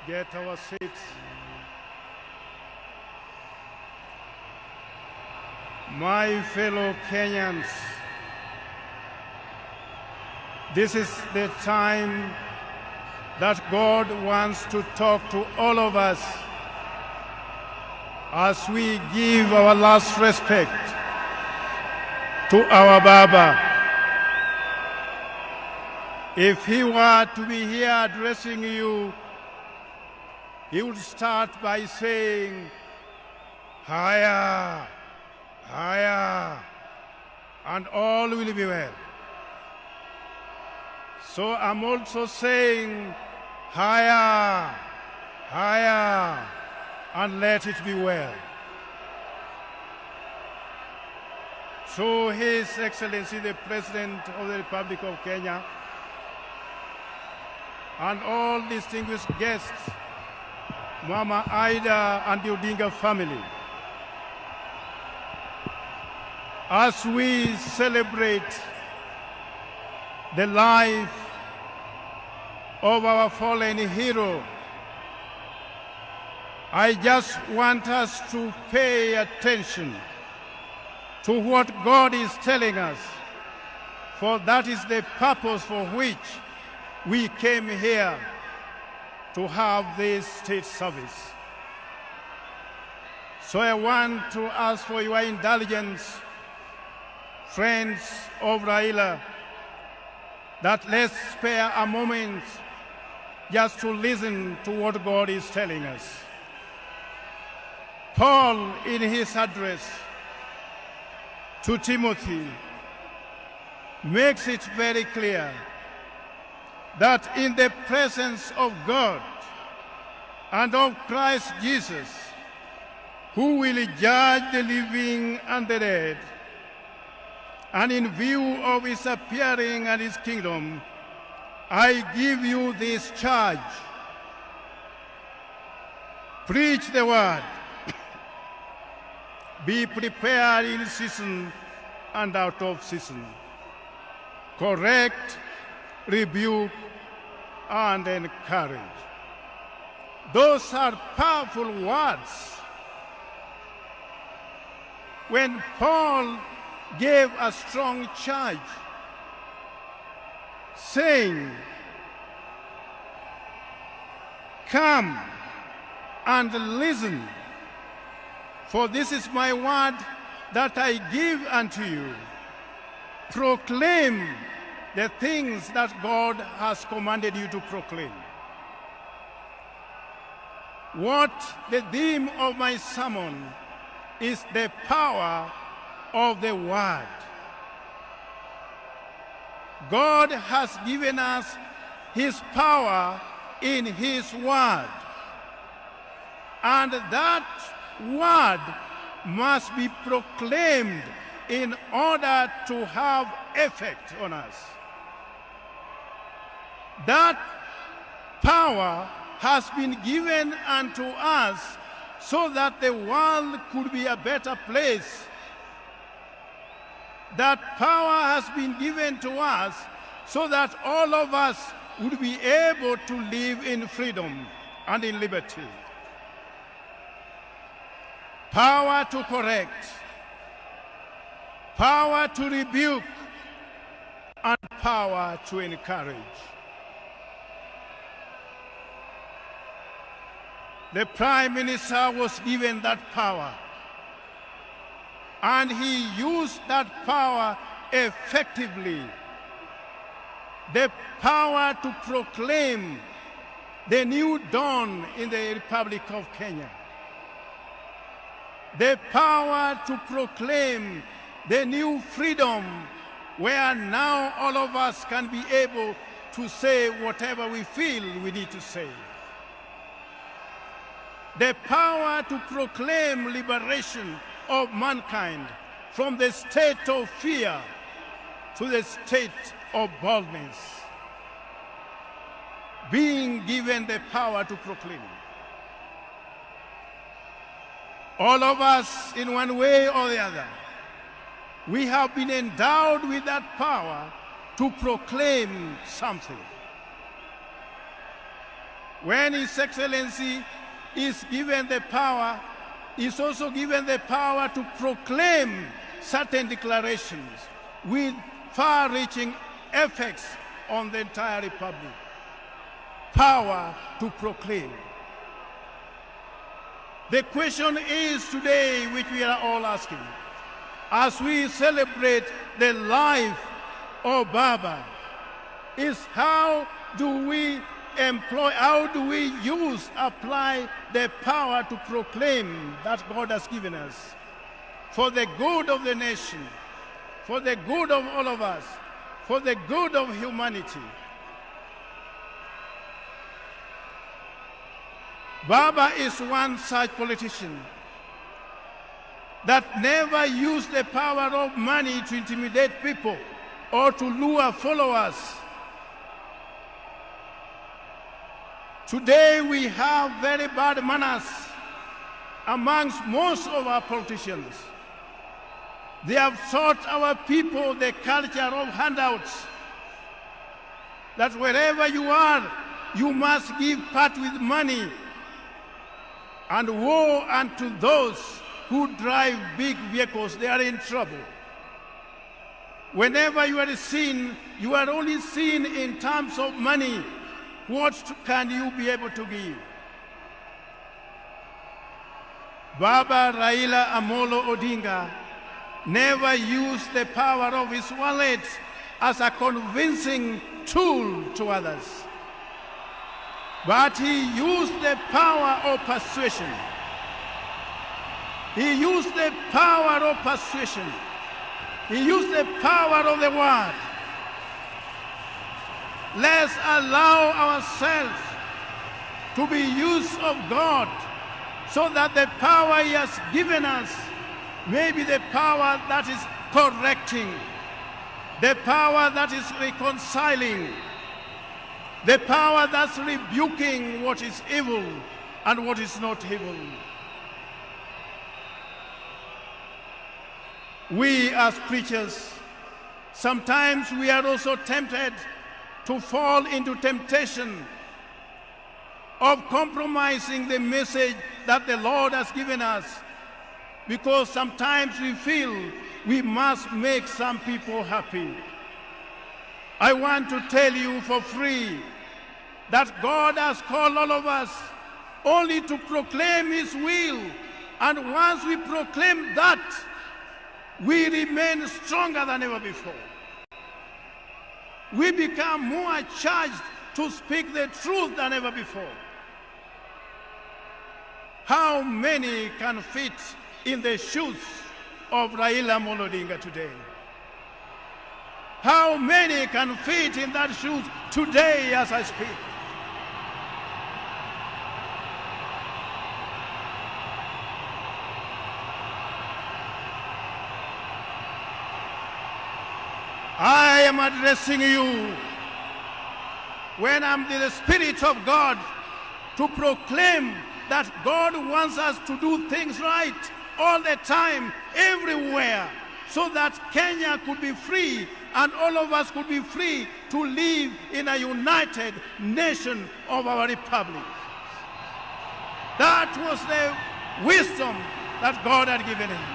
get our seats. My fellow Kenyans, this is the time that God wants to talk to all of us as we give our last respect to our Baba. If he were to be here addressing you, he would start by saying, "Higher, higher," and all will be well. So I'm also saying, higher, higher, and let it be well. So His Excellency the President of the Republic of Kenya and all distinguished guests, Mama Ida and the Odinga family, as we celebrate the life of our fallen hero, I just want us to pay attention to what God is telling us, for that is the purpose for which we came here to have this state service. So I want to ask for your indulgence, friends of Raila, that let's spare a moment just to listen to what God is telling us. Paul, in his address to Timothy, makes it very clear that in the presence of God and of Christ Jesus, who will judge the living and the dead, and in view of his appearing and his kingdom, I give you this charge: preach the word, be prepared in season and out of season, correct, rebuke, and encourage. Those are powerful words. When Paul gave a strong charge, saying, "Come and listen, for this is my word that I give unto you. Proclaim the things that God has commanded you to proclaim." What the theme of my sermon is: the power of the word. God has given us his power in his word, and that word must be proclaimed in order to have effect on us. That power has been given unto us so that the world could be a better place. That power has been given to us so that all of us would be able to live in freedom and in liberty. Power to correct, power to rebuke, and power to encourage. The Prime Minister was given that power, and he used that power effectively. The power to proclaim the new dawn in the Republic of Kenya. The power to proclaim the new freedom, where now all of us can be able to say whatever we feel we need to say. The power to proclaim liberation of mankind from the state of fear to the state of boldness. Being given the power to proclaim. All of us, in one way or the other, we have been endowed with that power to proclaim something. when His Excellency is given the power, is also given the power to proclaim certain declarations with far-reaching effects on the entire Republic. Power to proclaim. The question is today, which we are all asking, as we celebrate the life of Baba, is how do we apply the power to proclaim that God has given us for the good of the nation, for the good of all of us, for the good of humanity. Baba is one such politician that never used the power of money to intimidate people or to lure followers. Today we have very bad manners amongst most of our politicians. They have taught our people the culture of handouts, that wherever you are, you must give part with money. And woe unto those who drive big vehicles, they are in trouble. Whenever you are seen, you are only seen in terms of money. What can you be able to give? Baba Raila Amolo Odinga never used the power of his wallet as a convincing tool to others, but he used the power of persuasion. He used the power of persuasion. He used the power of the word. Let's allow ourselves to be used of God so that the power He has given us may be the power that is correcting, the power that is reconciling, the power that's rebuking what is evil and what is not evil. We as preachers, sometimes we are also tempted to fall into temptation of compromising the message that the Lord has given us, because sometimes we feel we must make some people happy. I want to tell you for free that God has called all of us only to proclaim His will, and once we proclaim that, we remain stronger than ever before. We become more charged to speak the truth than ever before. How many can fit in the shoes of Raila Amolo Odinga today? How many can fit in that shoes today as I speak? I am addressing you when I'm in the Spirit of God to proclaim that God wants us to do things right all the time, everywhere, so that Kenya could be free and all of us could be free to live in a united nation of our republic. That was the wisdom that God had given him.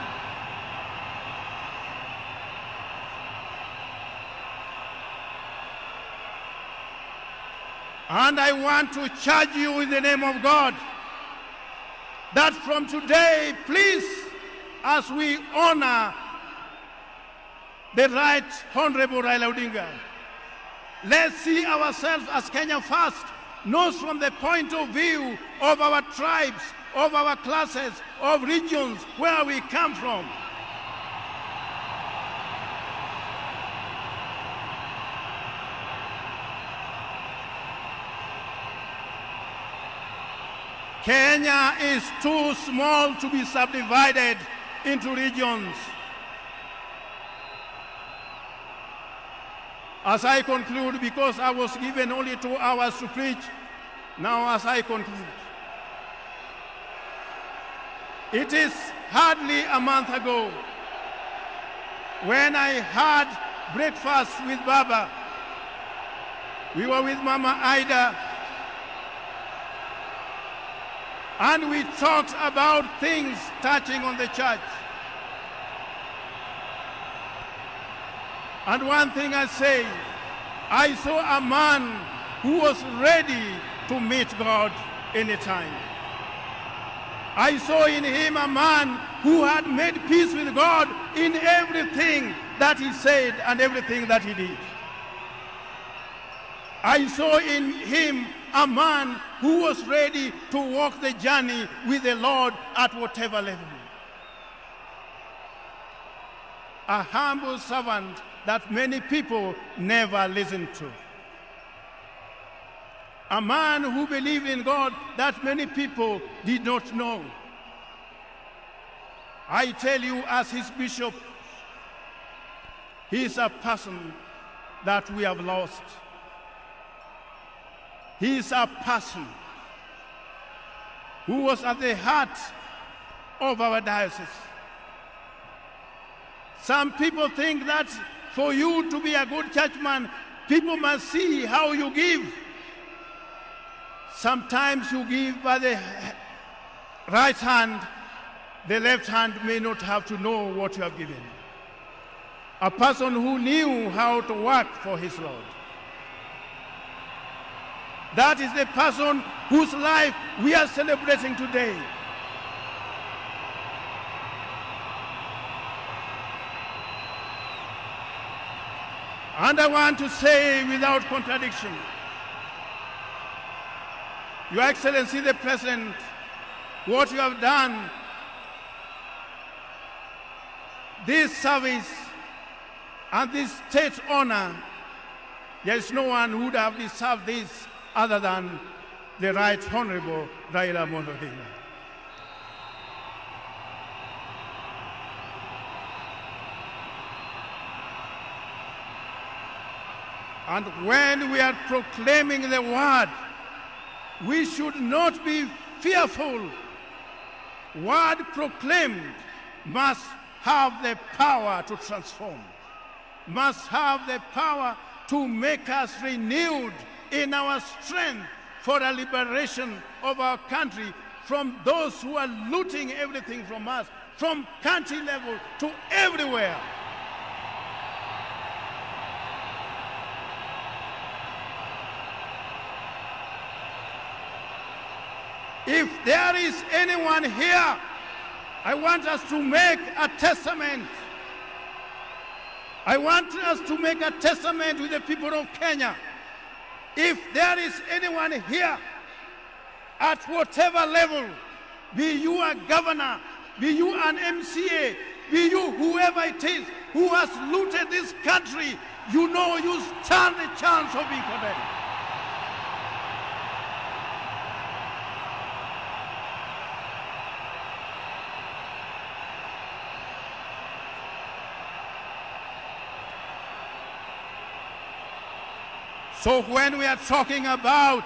And I want to charge you in the name of God that from today, please, as we honor the Right Honorable Raila Odinga, let's see ourselves as Kenya first, not from the point of view of our tribes, of our classes, of regions, where we come from. Kenya is too small to be subdivided into regions. As I conclude, because I was given only 2 hours to preach, now as I conclude, it is hardly a month ago when I had breakfast with Baba. We were with Mama Ida, and we talked about things touching on the church. And one thing I say, I saw a man who was ready to meet God anytime. I saw in him a man who had made peace with God in everything that he said and everything that he did. I saw in him a man who was ready to walk the journey with the Lord at whatever level. A humble servant that many people never listened to. A man who believed in God that many people did not know. I tell you, as his bishop, he is a person that we have lost. He is a person who was at the heart of our diocese. Some people think that for you to be a good churchman, people must see how you give. Sometimes you give by the right hand, the left hand may not have to know what you have given. A person who knew how to work for his Lord. That is the person whose life we are celebrating today. And I want to say without contradiction, Your Excellency the President, what you have done, this service and this state honor, there is no one who would have deserved this other than the Right Honorable Raila Odinga. And when we are proclaiming the word, we should not be fearful. Word proclaimed must have the power to transform, must have the power to make us renewed in our strength for the liberation of our country from those who are looting everything from us, from country level to everywhere. If there is anyone here, I want us to make a testament. I want us to make a testament with the people of Kenya. If there is anyone here, at whatever level, be you a governor, be you an MCA, be you whoever it is, who has looted this country, you know you stand a chance of being condemned. So when we are talking about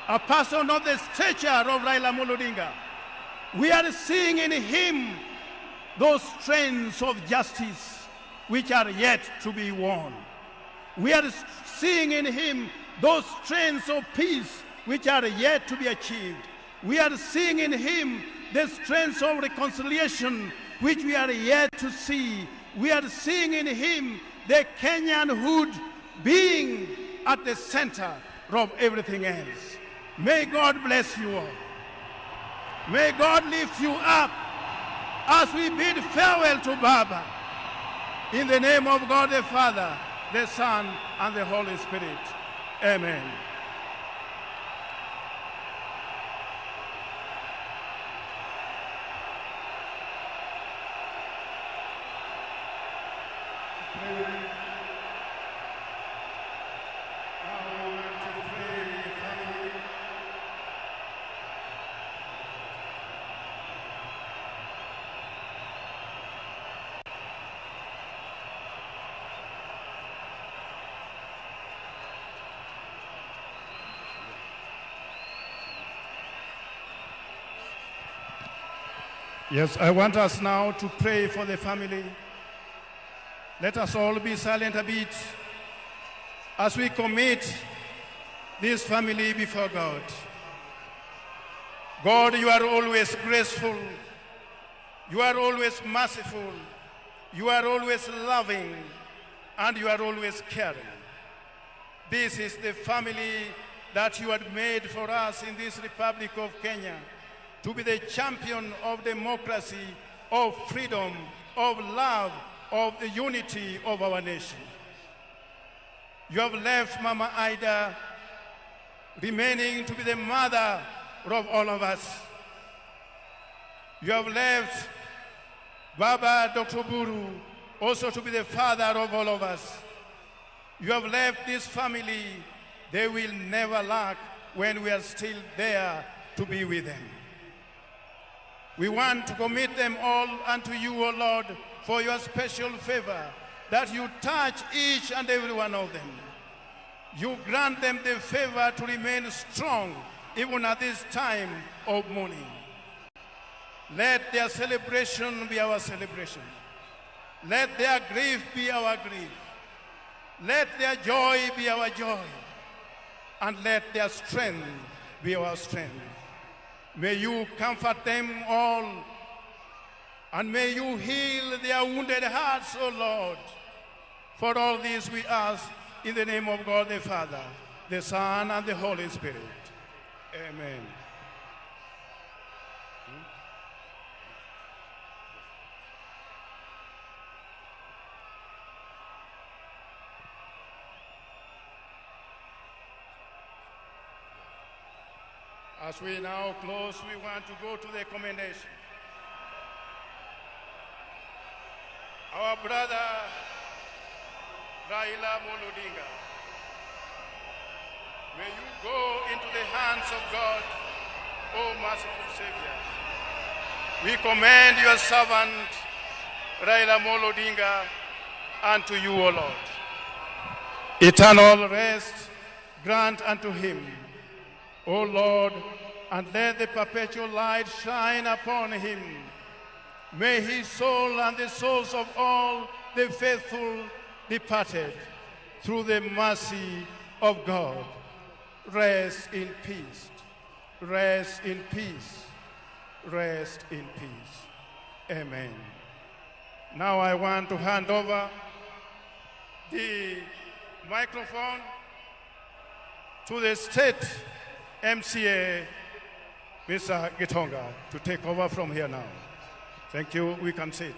a person of the stature of Raila Odinga, we are seeing in him those strands of justice which are yet to be worn. We are seeing in him those strands of peace which are yet to be achieved. We are seeing in him the strands of reconciliation which we are yet to see. We are seeing in him the Kenyanhood being at the center of everything else. May God bless you all. May God lift you up as we bid farewell to Baba. In the name of God the Father, the Son, and the Holy Spirit. Amen. Yes, I want us now to pray for the family. Let us all be silent a bit as we commit this family before God. God, you are always graceful. You are always merciful. You are always loving. And you are always caring. This is the family that you had made for us in this Republic of Kenya, to be the champion of democracy, of freedom, of love, of the unity of our nation. You have left Mama Ida remaining to be the mother of all of us. You have left Baba Dr. Buru also to be the father of all of us. You have left this family. They will never lack when we are still there to be with them. We want to commit them all unto you, O Lord, for your special favor, that you touch each and every one of them. You grant them the favor to remain strong even at this time of mourning. Let their celebration be our celebration. Let their grief be our grief. Let their joy be our joy. And let their strength be our strength. May you comfort them all, and may you heal their wounded hearts, O Lord. For all this we ask in the name of God the Father, the Son, and the Holy Spirit. Amen. As we now close, we want to go to the commendation. Our brother, Raila Odinga, may you go into the hands of God, O merciful Savior. We commend your servant, Raila Odinga, unto you, O Lord. Eternal rest grant unto him, O Lord, and let the perpetual light shine upon him. May his soul and the souls of all the faithful departed through the mercy of God rest in peace, rest in peace, rest in peace. Amen. Now I want to hand over the microphone to the state MCA, Mr. Gitonga, to take over from here now. Thank you. We can sit.